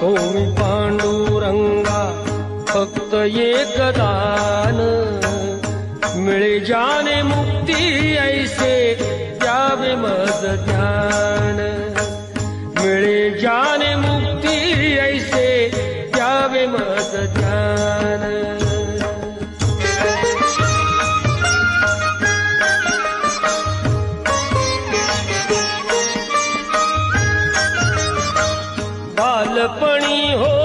ओमी पांडुरंगा फक्त एक दान, मिळे जाने मुक्ती ऐसे द्यावे मज ज्ञान, मिळे जाने मुक्ती ऐसे द्यावे मज ज्ञान। बालपणी हो